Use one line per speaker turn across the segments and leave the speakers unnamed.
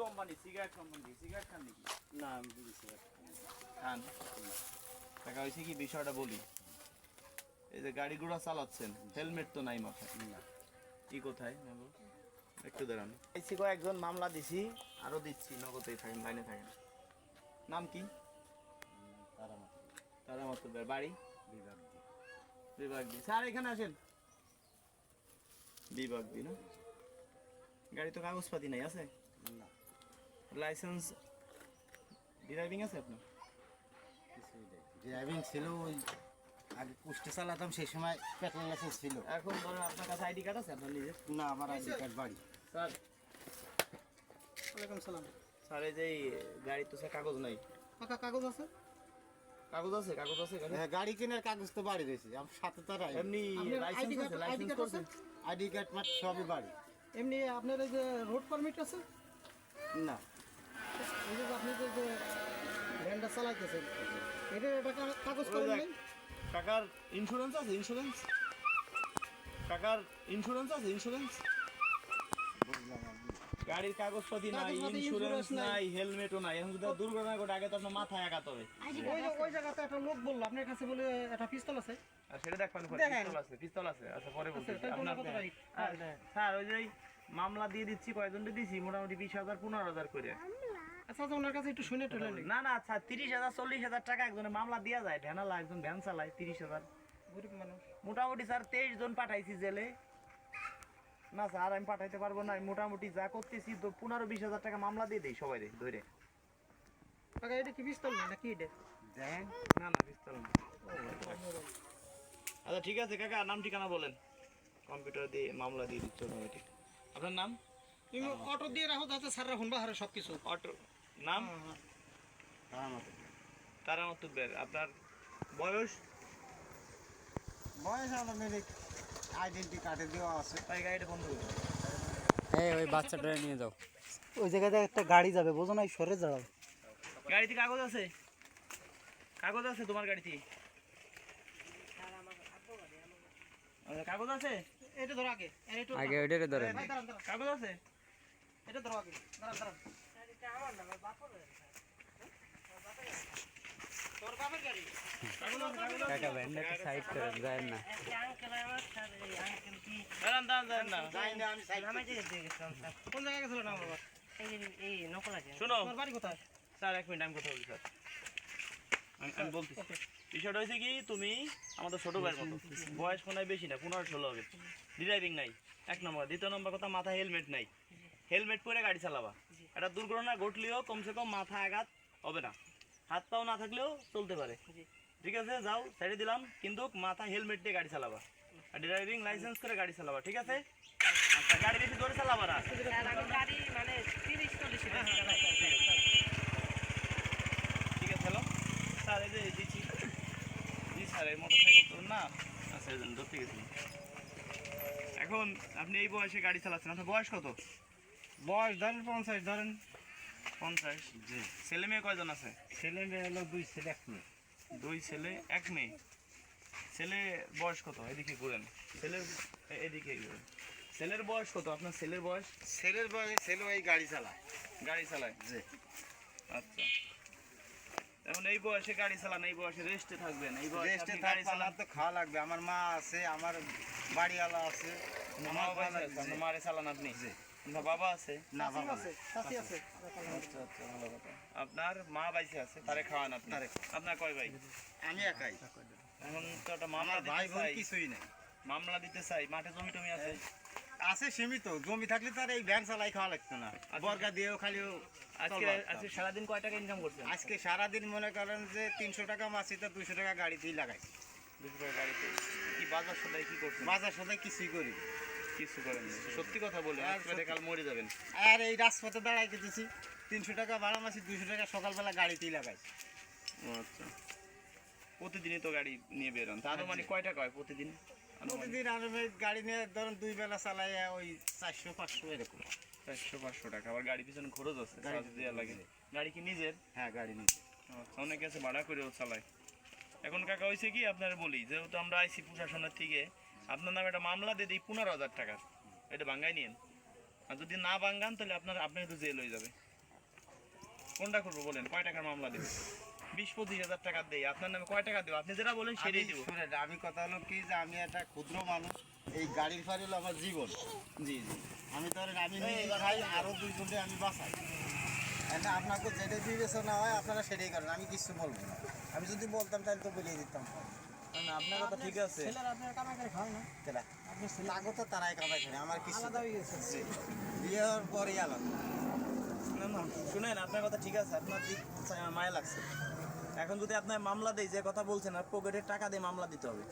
Company cigarette company cigarette খান নাকি?
না আমি বিড়ি সিগারেট
খান। টাকা হয়েছে কি বিষয়টা বলি, এই যে গাড়ি ঘোড়া চালাচ্ছেন হেলমেট তো নাই মাথায়।
না
কি কোথায় একটু দাঁড়ান। আইসি কয়েকজন মামলা দিছি, আরো দিচ্ছি, নগদেই থাকেন, লাইনে থাকেন। নাম কি?
তারা মাত্র
তারা মাতুব্বার, বাড়ি
বিভাগ দিয়ে
বিভাগ দি। স্যার এখানে আসেন। বিভাগ দি না? গাড়ি তো কাগজপাতি নাই, আছে?
না
লাইসেন্স ড্রাইভিং আছে আপনার?
কিছুই নেই। ড্রাইভিং ছিল ওই আগে পুষ্টে চালাতাম, সেই সময় পেট্রোল লাইসেন্স ছিল।
এখন ধরেন আপনার কাছে আইডি কার্ড আছে আপনার নিজের?
না আমার আইডি কার্ড বাড়ি।
স্যার
ওয়ালাইকুম সালাম।
স্যার এই যে গাড়ির তো স্যার কাগজ নাই।
কাকা কাগজ আছে?
কাগজ আছে, কাগজ আছে গাড়ি?
হ্যাঁ, গাড়ি কেনার কাগজ তো বাড়ি রয়েছে, আমার সাথে তো
এমনি
আপনার
লাইসেন্স
ID
আছে,
card
লাইসেন্স করছেন?
আছে?
আইডি কার্ড মাত্র সবই বাড়ি।
এমনি আপনার এই যে রোড পারমিট আছে?
না
এই যে আপনি যে ভ্যানটা চালাইতেছেন, এটা কাগজ
ওই
করেন
দেখ,
নাই?
কাকার ইন্স্যুরেন্স আছে? ইন্স্যুরেন্স কাকার ইন্স্যুরেন্স আছে? ইন্স্যুরেন্স
বুঝলাম আমি।
গাড়ির কাগজপাতি নাই,
কাগজপাতি,
ইন্স্যুরেন্স
insurance নাই।
নাই, হেলমেটও নাই। এখন যদি দুর্ঘটনা ঘটে আগে তো আপনার মাথায় আঘাত হবে।
ওই জায়গাতে একটা লোক বললো আপনার কাছে বলে একটা পিস্তল আছে।
আর সেটা দেখবেন পরে,
দেখেন।
পিস্তল আছে, পিস্তল আছে। আচ্ছা পরে বলছি
তাহলে
আপনার
কত রাইট?
স্যার ওই যে মামলা দিয়ে দিচ্ছি, কয়জনকে দিছি মোটামুটি 20,000 15,000 করে।
আচ্ছা আচ্ছা, ওনার কাছে একটু শুনে টুলে নেই।
না না আচ্ছা 30,000 40,000 টাকা একজনের মামলা দেওয়া যায়। ভ্যানালা একজন ভ্যান চালায় 30,000।
গরিব মানুষ।
মোটামুটি স্যার 23 জন পাঠাইছি জেলে। না স্যার আমি পাঠাইতে পারবো না, আমি মোটামুটি যা করতেছি তো 15-20,000 টাকা মামলা দিয়ে দেই সবাই ধরে।
কাকা এটা কি পিস্তল নেই নাকি এটা?
দেন
না না পিস্তল না। আচ্ছা ঠিক আছে কাকা, নাম ঠিকানা বলেন, কম্পিউটার দিয়ে মামলা দিয়ে দিচ্ছ অটোমেটিক। আপনার নাম?
তুমি অটো দিয়ে রাখো, যাতে স্যাররা শুনবা হারে সব কিছু।
অটো নাম?
তারা মাত্র
তারা মাতুব্বের। আপনার বয়স?
বয়স আমার মেরে আইডেন্টি কার্ডে দেওয়া আছে।
তাই গাড়িটা বন্ধ করুন।
এই ওই বাচ্চাটা নিয়ে যাও।
ওই জায়গাতে একটা গাড়ি যাবে, বোঝো না, সরে দাঁড়াও।
গাড়িতে কাগজ আছে? কাগজ আছে তোমার গাড়িতে? আচ্ছা, কাগজ আছে?
এটা ধরো আগে,
আগে ওইটারে ধরেন।
ভাই দাঁড়ান দাঁড়ান,
কাগজ আছে?
এটা ধরো আগে, দাঁড়ান দাঁড়ান। তোর বাপের গাড়ি?
কাগজ আছে, কাগজ আছে?
কাকা ভ্যানটা একটু সাইড করেন, যায় না।
দাঁড়ান দাঁড়ান দাঁড়ান না।
যাই না আমি সাইড
কোন জায়গায় গেছিল না বাবা?
শোনো
তোমার বাড়ি কোথায়?
স্যার, 1 মিনিট আমি কথা বলি স্যার। আমি বলতেছি বিষয়টা হয়েছে কি, তুমি আমাদের ছোট ভাইয়ের মতো, বয়স মনে হয় বেশি না, 15-16 হবে, ড্রাইভিং নাই 1 নম্বর। 2 নম্বর কথা, মাথায় হেলমেট নাই। হেলমেট পরে গাড়ি চালাবা, একটা দুর্ঘটনা ঘটলেও কমসে কম মাথা আঘাত হবে না, হাত পাও না থাকলেও চলতে পারে। ঠিক আছে, যাও ছেড়ে দিলাম, কিন্তু মাথায় হেলমেট দিয়ে গাড়ি চালাবা আর ড্রাইভিং লাইসেন্স করে গাড়ি চালাবা, ঠিক আছে? আচ্ছা, গাড়ি বেশি জোরে চালাবা না। ঠিক আছে, হ্যালো স্যার, এই যে দিচ্ছি। জি স্যার, এই মোটরসাইকেল তো না, আচ্ছা এই জন্য ধরতে গেছি। এখন আপনি এই বয়সে গাড়ি চালাচ্ছেন, আপনার বয়স কত?
বয়স ধরেন 50, ধরেন
50।
জি।
ছেলে মেয়ে কয়জন আছে?
ছেলে মেয়ে হলো 2 ছেলে 1 মেয়ে।
2 ছেলে 1 মেয়ে। ছেলে বয়স কত? এদিকে ঘুরেন, ছেলের এদিকে ঘুরেন। ছেলের বয়স কত? আপনার ছেলের বয়স?
ছেলের বয়সে ছেলে এই গাড়ি চালায়।
গাড়ি চালায়?
জি।
আচ্ছা, এখন এই বয়সে গাড়ি চালান, এই বয়সে রেস্টে থাকবেন, এই বয়সে
রেস্টে
আপনি গাড়ি
থাকলে
চালান।
তো খাওয়া লাগবে। আমার মা আছে, আমার বাড়িওয়ালা আছে।
আমার বাবা আছে, আপনার মারে চালান আপনি?
জি।
আপনার বাবা আছে?
না বাবা
আছে, চাচি আছে।
আচ্ছা আচ্ছা, ভালো কথা। আপনার মা বাইসে আছে, তারে খাওয়ান আপনি? আপনার কয় ভাই?
আমি একাই।
এখন তো একটা মামলা
আমার ভাই
দিতে
বোন
চাই,
কিছুই নেই।
মামলা দিতে চাই, মাঠে জমি টমি আছে?
আছে সীমিত, জমি থাকলে তার এই ভ্যান চালাই খাওয়া লাগতো না। বর্গা দিয়েও খালি
আজকে আজকে সারাদিন কয় টাকা ইনকাম করছেন?
আজকে সারাদিন মনে করেন যে 300 টাকা মাসি, তো 200 টাকা গাড়িতেই লাগাই।
200 টাকা গাড়িতে। কি বাজার সদাই কি করছেন?
বাজার সদাই কিছুই করি না।
কিছু করেন না, সত্যি কথা বলে
আর
আজকে কাল মরে যাবেন।
আর এই রাজপথে দাঁড়াই দিতেছি, 300 টাকা ভাড়া মাসি, 200 টাকা সকালবেলা গাড়িতেই লাগাই।
ও আচ্ছা, প্রতিদিনই তো গাড়ি নিয়ে বেরোন, তা আনুমানিক কয় টাকা হয় প্রতিদিন?
প্রতিদিন আমি গাড়ি নিয়ে ধরেন 2 বেলা চালাই, ওই 400-500 এরকম।
400-500 টাকা। আবার গাড়ি পিছনে খরচ আছে,
গাড়ি
চার্জ দেওয়া লাগে। গাড়ি কি নিজের?
হ্যাঁ গাড়ি নিয়ে।
আচ্ছা, অনেকে আছে ভাড়া করেও চালায়। এখন কাকা হয়েছে কি, আপনারা বলি যেহেতু আমরা আইসি প্রশাসনের থেকে, আপনার নামে একটা মামলা দিয়ে দিই 15,000 টাকার, এটা ভাঙ্গাই নিয়েন। আর যদি না ভাঙ্গান তাহলে আপনি তো জেল হয়ে যাবে। কোনটা করবো বলেন, কয় টাকার মামলা দেবে? 20-25 হাজার টাকা দেই, আপনার নামে কয় টাকা দেবো? আপনি যেটা বলেন সেটাই দেবো।
শুনেন, আমি কথা হলো কি যে আমি একটা ক্ষুদ্র মানুষ, এই গাড়ির ফাড়ি হলো আমার জীবন।
জি জি।
আমি ধরেন আমি নিজে খাই, আরো 2 জনকে আমি বাঁচাই। এখন আপনাকে যেটা বিবেচনা হয় আপনারা সেটাই করেন, আমি কিছু বলবো না। আমি যদি বলতাম তাহলে তো বলিয়ে দিতাম।
না, আপনার কথা ঠিক আছে।
ছেলেরা আপনার কামাই করে খায় না
কেনা
আপনি ছেলে
লাগো তো তারাই কামাই করে, আমার কিছু
আলাদা হয়ে গেছে
জি। বিয়ের পরই আলাদা।
না না, শুনেন, আপনার কথা ঠিক আছে, আপনার দিক মায়া লাগছে। এখন যদি আপনার মামলা দেয়, যে কথা বলছেন, আর পকেটের টাকা দিয়ে মামলা দিতে হবে।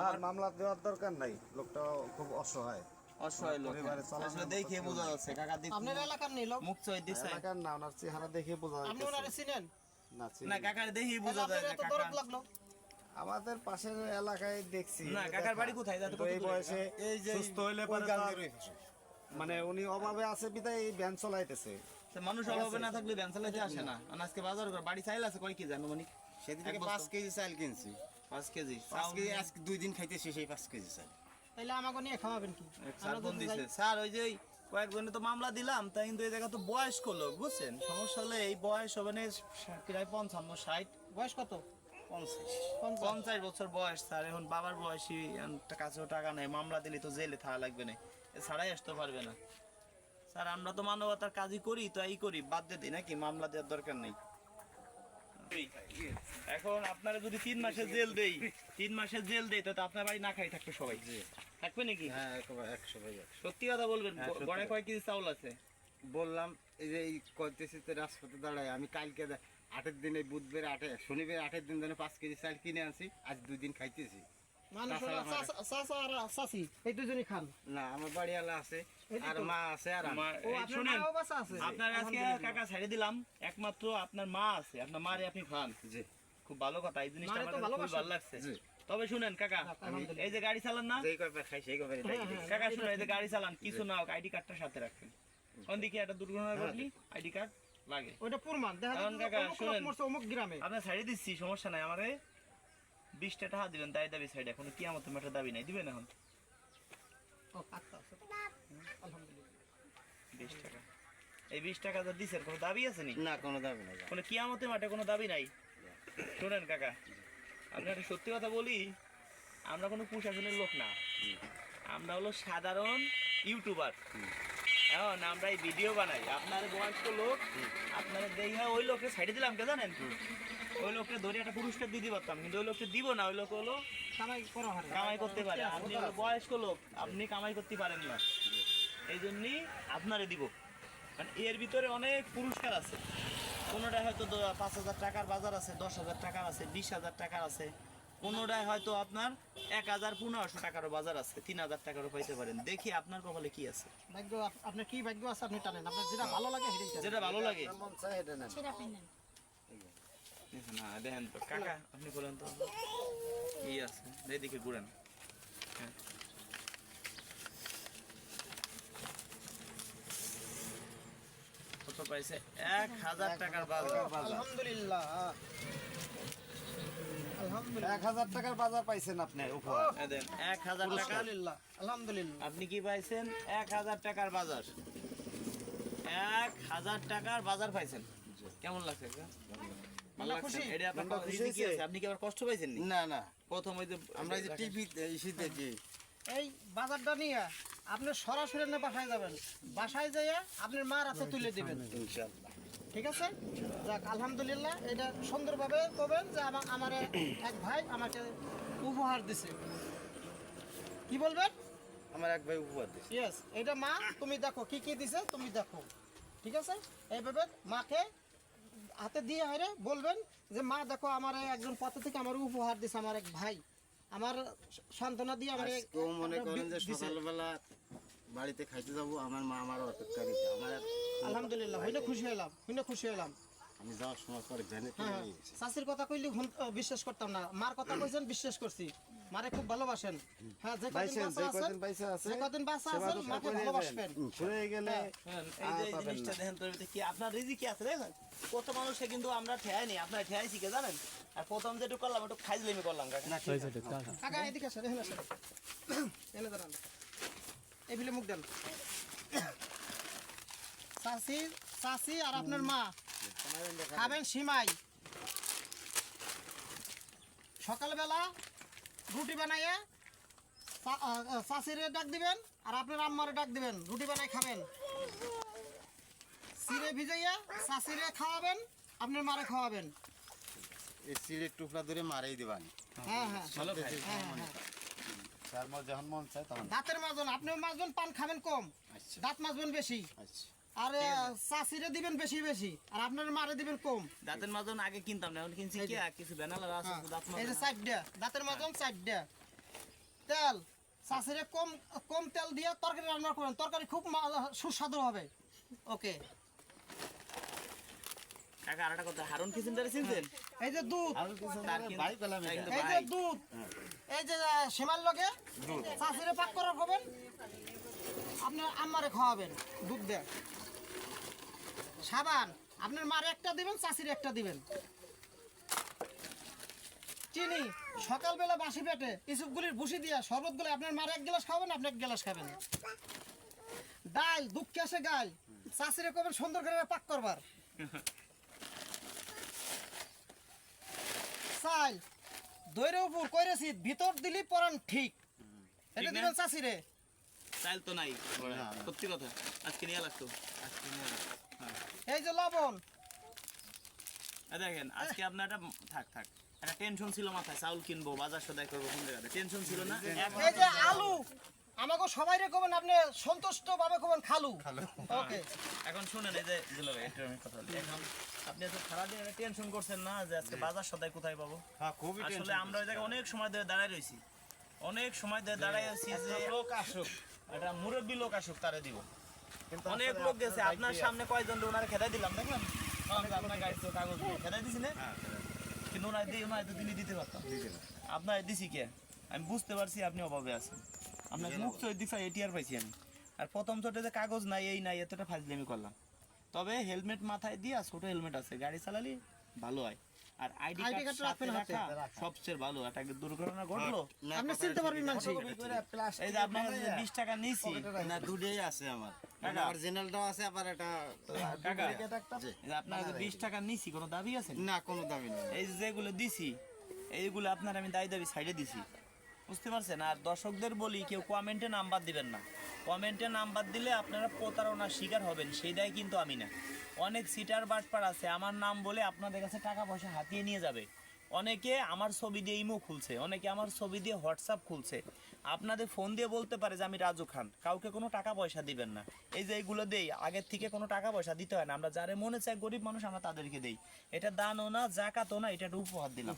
আর মামলা দেওয়ার দরকার নাই, লোকটা খুব অসহায়।
অসহায় লোক,
পরিবারে চালানোর
আসলে দেখে বোঝা যাচ্ছে কাকা দিক
আপনার এলাকার নেই লোক
মুখ চয় দিচ্ছে।
এলাকার না, ওনার চেহারা দেখে বোঝা
আপনি
যাচ্ছে
ওনারে চিনেন
না চিনি।
না কাকার দেখেই বোঝা
তাহলে
যায়
আপনার
যে
এত
কাকা।
দরদ লাগলো
আমাদের পাশের এলাকায় দেখছি।
না, কাকার বাড়ি কোথায়? যাতে
তো এই বয়সে
এই যে
সুস্থ হইলে পরে মানে উনি অভাবে আছে বিধায় এই ভ্যান চলাইতেছে।
মানুষ অভাবে না থাকলে ভ্যান চালাতে আসে না। আর আজকে বাজার করে বাড়ি চাইল আছে কয় কেজি জানো মানে?
সেদিন
এক
থেকে
বস্তা।
5 কেজি চাল কিনছি।
5 কেজি
5 কেজি আজকে 2 দিন খাইতেছি সেই 5 কেজি চাল।
তাহলে আমাকে নিয়ে খাওয়াবেন কি
স্যার ফোন দিছে, স্যার ওই যে ওই কয়েকজনে তো মামলা দিলাম, তাই কিন্তু এই জায়গা তো বয়স্ক লোক, বুঝছেন? সমস্যা হলে এই বয়স হবে না প্রায় 55-60,
বয়স কত
50।
50 বছর বয়স স্যার। এখন বাবার বয়সী, কাছেও টাকা নেই, মামলা দিলে তো জেলে থাকা লাগবে না, ছাড়াই আসতে পারবে না। স্যার আমরা তো মানবতার কাজই করি, তো এই করি, বাদ দিয়ে দিই নাকি? মামলা দেওয়ার দরকার নেই। এখন আপনারা যদি 3 মাসের জেল দেই, 3 মাসের জেল দেই, তো আপনার বাড়ি না খাই থাকবে সবাই, থাকবে নাকি?
হ্যাঁ একেবারে 100 ভাই।
সত্যি কথা বলবেন, গড়ে কয় কেজি চাউল আছে?
বললাম এই যে এই কইতেছি তো রাজপথে দাঁড়ায়, আমি কালকে 8 দিন, এই বুধবার 8 শনিবার 8 দিন ধরে 5 কেজি চাল কিনে আনছি, আজ 2 দিন খাইতেছি।
মানুষ চাচা আর চাচি এই দুজনই খান
না আমার বাড়িওয়ালা আছে আর মা আছে আর আমি।
মা-
ও
এই
আপনার
শুনেন,
মাও বাঁচা আছে
আপনার আজকে কাকা ছেড়ে দিলাম, একমাত্র আপনার মা আছে, আপনার মারে আপনি খান,
জি
খুব ভালো কথা, এই জিনিসটা
মারে
আমার
তো
খুব
ভালোবাসেন।
ভালো লাগছে।
জি।
তবে শুনেন কাকা,
আলহামদুলিল্লাহ।
এই যে গাড়ি চালান না,
যেই কয়বার খাই সেই কয়বার দেয়।
কাকা শুনুন, এই যে গাড়ি চালান, কিছু না হোক আইডি কার্ডটা সাথে রাখবেন। কোন দিকে একটা দুর্ঘটনা ঘটলি আইডি কার্ড লাগে।
ওইটা পুরমান দেখা
এখন
যাচ্ছে
কাকা,
অমুক লোক
শুনেন।
মরছে অমুক গ্রামে
আপনার ছাড়িয়ে দিচ্ছি, সমস্যা নাই, আমারে 20টা টাকা দিবেন, তাই দাবি সাইড, এখন কি আমার তোমার দাবি নাই, দিবেন এখন
ও, আচ্ছা, আচ্ছা। আলহামদুলিল্লাহ
20 টাকা। এই 20 টাকা যা দিছেন, কোনো দাবি আছে নি?
না কোনো দাবি নাই।
কোনো কিয়ামতের মাঠে কোনো দাবি নাই। শোনেন কাকা, আপনি একটা সত্যি কথা বলি, আমরা কোনো প্রশাসনের লোক না, আমরা হলো সাধারণ ইউটিউবার। এখন আমরা এই ভিডিও বানাই, আপনার বয়স্ক লোক, আপনারা দেখে ওই লোককে সাইডে দিলাম, কে জানেন? ওই লোককে ধরে একটা পুরস্কার দিতে পারতাম, কিন্তু ওই লোককে দিব না। ওই লোক হলো
কামাই করা হারে
কামাই করতে পারে, আপনি হলো বয়স্ক লোক, আপনি কামাই করতে পারেন না, এই জন্যই আপনারে দিব। মানে এর ভিতরে অনেক পুরস্কার আছে, কোনোটায় হয়তো 5,000 টাকার বাজার আছে, 10,000 টাকার আছে, 20,000 টাকার আছে, কোনোটায় হয়তো আপনার 1,500-1,500 টাকারও বাজার আছে, 3,000 টাকারও পাইতে পারেন। দেখি আপনার কপালে কি আছে,
ভাগ্য আপনার কি ভাগ্য আছে আপনি টানেন, আপনার যেটা ভালো লাগে সেটাই টানেন।
যেটা ভালো লাগে।
মন চায় এটা নেন।
না দেখেন তো কাকা, আপনি বলেন তো কি আছে, এইদিকে ঘুরেন। হ্যাঁ। কত পাইছে? 1,000 টাকার বাজার।
আলহামদুলিল্লাহ আলহামদুলিল্লাহ
1000 টাকার বাজার পাইছেন আপনি উপহার।
এই দেন 1,000 টাকা।
আলহামদুলিল্লাহ আলহামদুলিল্লাহ
আপনি কি পাইছেন? 1,000 টাকার বাজার, 1,000 টাকার বাজার পাইছেন। কেমন লাগছে? ভালো লাগছে?
খুশি?
এটা আপনার
মনটা খুশি
খুশি কি
হয়েছে?
আছে? আপনি কি আবার কষ্ট পাইছেন নি?
না না,
প্রথম ওই যে
আমরা এই যে টিভি ইসি দেখি।
এই বাজারটা নিয়ে আপনি সরাসরি না বাসায় যাবেন, বাসায় যেয়ে আপনার মার হাতে তুলে দিবেন,
ইনশাআল্লাহ
ঠিক আছে? যাক আলহামদুলিল্লাহ, এটা সুন্দরভাবে করবেন যে আমার এক ভাই আমাকে উপহার দিছে, কি বলবেন?
আমার এক ভাই উপহার দিছে।
ইয়েস, এটা মা তুমি দেখো কি কি দিছে, তুমি দেখো, ঠিক আছে? এইভাবে মাকে হাতে দিয়ে হারে বলবেন যে মা দেখো আমার একজন পথ থেকে আমার উপহার দিছে, আমার এক ভাই আমার সান্ত্বনা দিয়ে আমার
আজকেও মনে করেন যে সকালবেলা বাড়িতে খাইতে যাব, আমার মা আমার অপেক্ষায় রয়েছে। আমার
আলহামদুলিল্লাহ হইলে খুশি হলাম, হইলে খুশি হলাম।
আমি যাওয়ার সময় পরে জানি
হ্যাঁ, চাষির কথা কইলে বিশ্বাস করতাম না, মার কথা কইছেন বিশ্বাস করছি, মারে খুব ভালোবাসেন। হ্যাঁ, যে কদিন বাঁচা আছেন, যে কদিন বাঁচা আছেন মাকে ভালোবাসবেন।
ঘুরে গেলে
হ্যাঁ, এই যে এই জিনিসটা দেখেন তোর ভিতরে কি আপনার রিজিক কি আছে দেখেন? কত মানুষে কিন্তু আমরা ঠেয়াই নি, আপনার ঠেয়াইছি কে জানেন? আর প্রথম যেটুকু করলাম একটু খাইজলেমি করলাম কাকা।
কাকা এদিকে আসেন, এখানে আসেন, এনে দাঁড়ান, এই বিলে মুখ দেন। চাষি আর আপনার মা খাবেন সিমাই। সকালবেলা রুটি বানাইয়ে চাষিরে ডাক দিবেন আর আপনার আম্মারে ডাক দিবেন, রুটি বানাই খাবেন। চিড়ে ভিজাইয়া চাষিরে খাওয়াবেন, আপনার মারে খাওয়াবেন।
এই সিলেট টুকরা ধরে মারাই দিবানি।
হ্যাঁ হ্যাঁ
ভালো খাই।
হ্যাঁ হ্যাঁ।
তার মধ্যে যখন মন চায় তখন।
দাঁতের মাজন, আপনিও মাজবেন, পান খাবেন কম,
আচ্ছা
দাঁত মাজবেন বেশি।
আচ্ছা
আর চাষিরে দিবেন বেশি বেশি, আর আপনার মারে দিবেন কম।
দাঁতের মাজন আগে কিনতাম না, এখন কিনছি কি আর কিছু ব্যানালার আছে
হ্যাঁ,
তো দাঁত
এই যে
মাজা।
চারটা দাঁতের মাজন, চারটা তেল চাষিরে কম কম তেল দিয়ে তরকারি রান্না করেন, তরকারি খুব সুস্বাদু হবে। ওকে,
কাকা আরেকটা কথা, হারুন কিচেনদারে চিনছেন?
এই যে দুধ,
আর কিছু
তার কিন্তু-
ভাই পেলাম এটা।
একদম
এই যে
ভাই।
দুধ, এই যে সেমার লগে চাষিরে পাক করা খাবেন, আপনার আম্মারে খাওয়াবেন দুধ দিয়ে। সাবান আপনার মারে একটা দিবেন, চাষিরে একটা দিবেন। চিনি সকালবেলা বাসি পেটে ইসুপগুলির ভুসি দিয়া শরবতগুলো আপনার মারে এক গ্লাস খাবেন, আপনি এক গ্লাস খাবেন। ডাল দুঃখে আসে গাল, চাষিরে করবেন সুন্দর করে পাক করবার। চাল দইরে উপর কইরেছি, ভিতর দিলি পরান ঠিক, এটা
ঠিক না?
দিবেন চাষিরে।
চাল তো নাই,
না।
সত্যি কথা, আজকে নিয়ে লাগতো।
এই যে লবণ,
দেখেন আজকে আপনার একটা থাক থাক একটা টেনশন ছিল মাথায়, চাউল কিনবো, বাজার সদাই করবো, কোন জায়গাতে টেনশন ছিল না? এখন
এই যে আলু, আমাকে সবাই কবেন আপনি সন্তুষ্ট ভাবে কবেন খালু। ওকে,
এখন শুনেন, এই যে দুলাভাই, একটু আমি কথা বলি। এখন আপনি এত সারাদিন টেনশন করছেন না যে আজকে বাজার সদাই কোথায় পাবো।
হ্যাঁ খুবই
আসলে
টেনশন।
আমরা ওই জায়গায় অনেক সময় ধরে দাঁড়ায় রয়েছি, অনেক সময় ধরে দাঁড়ায় আছি যে লোক আসুক, একটা মুরব্বী লোক আসুক তারে দিব। অনেক লোক গেছে, আপনার সামনে কয়জন ওনারে খেদাই দিলাম, দেখলাম আপনার গাড়িতে কাগজ দিয়ে খেদাই দিছি না, কিন্তু ওনার দিয়ে ওনার এতদিনই দিতে পারতাম। আপনার দিছি কে, আমি বুঝতে পারছি আপনি অভাবে আছেন, আপনার মুখ চোখ দিচ্ছা এটি আর পাইছি আমি। আর প্রথম ছোটে যে কাগজ নাই এই নাই এতটা ফাজলামি করলাম। তবে হেলমেট মাথায় দিয়ে ছোট হেলমেট আছে, গাড়ি চালালে ভালো হয়। আর আইডি
ID
কার্ড
card
সাথে
রাখবেন হাতে।
রাখা সবচেয়ে ভালো। একটা দুর্ঘটনা ঘটলো,
আপনি চিনতে পারবেন মানুষ।
এই যে আপনার কাছে 20 টাকা নিয়েছি,
না দুটোই আছে আমার,
কাকা।
অরিজিনালটাও আছে আবার এটা
কাকা,
জি।
এই যে আপনার কাছে 20 টাকা নিয়েছি, কোনো দাবি আছে?
না কোনো দামি নেই।
এই যে যেগুলো দিছি এইগুলো আপনার আমি দাবি সাইডে দিছি, বুঝতে পারছেন? আর দর্শকদের বলি, কেউ কমেন্টে নাম্বার দিবেন না, কমেন্টে নাম্বার দিলে আপনারা প্রতারণার শিকার হবেন, সেই দায় কিন্তু আমি না। অনেক সিটার বাটপার আছে আমার নাম বলে আপনাদের কাছে টাকা পয়সা হাতিয়ে নিয়ে যাবে। অনেকে আমার ছবি দিয়ে ইমো খুলছে, অনেকে আমার ছবি দিয়ে হোয়াটসঅ্যাপ খুলছে, আপনাদের ফোন দিয়ে বলতে পারে যে আমি রাজু খান, কাউকে কোনো টাকা পয়সা দিবেন না। এই যে এইগুলো দেই, আগের থেকে কোনো টাকা পয়সা দিতে হয় না, আমরা যারে মনে চাই গরিব মানুষ আমরা তাদেরকে দেই। এটা দানও না, জাকাতও না, এটা একটা উপহার দিলাম।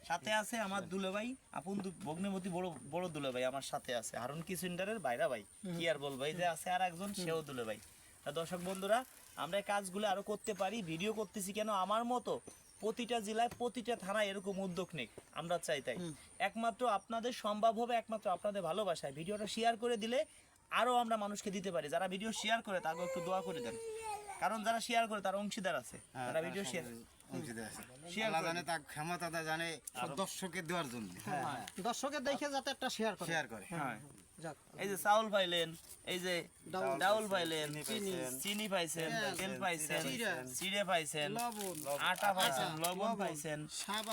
সাথে আছে আমার দুলাভাই, আপন ভগ্নিপতি, বড় বড় দুলাভাই আমার সাথে আছে, হারুন কিচেন্ডারের বাইরা ভাই, কি আর বলবো। এই যে আছে আর একজন, সেও দুলাভাই। তা দর্শক বন্ধুরা, আমরা এই কাজগুলো আরো করতে পারি, ভিডিও করতেছি কেন, আমার মতো প্রতিটা জেলায় প্রতিটা থানায় এরকম উদ্যোগ নেই, আমরা চাই তাই। একমাত্র আপনাদের সম্ভব হবে, একমাত্র আপনাদের ভালোবাসায়। ভিডিওটা শেয়ার করে দিলে আরো আমরা মানুষকে দিতে পারি। যারা ভিডিও শেয়ার করে তাকে একটু দোয়া করে দেন, কারণ যারা শেয়ার করে তার অংশীদার আছে, তারা ভিডিও শেয়ার
আল্লাহ জানে তার ক্ষমতা জানে সব দর্শকের দেওয়ার জন্য
দর্শকের দেখে যাতে একটা শেয়ার করে।
শেয়ার করে।
হ্যাঁ।
যাক,
এই যে চাউল পাইলেন, এই যে
ডাউল
ডাউল পাইলেন,
চিনি,
চিনি পাইছেন,
তেল,
তেল পাইছেন,
জিরা,
চিড়ে পাইছেন,
লবণ,
আটা পাইছেন, লবণ পাইছেন,
সাবান।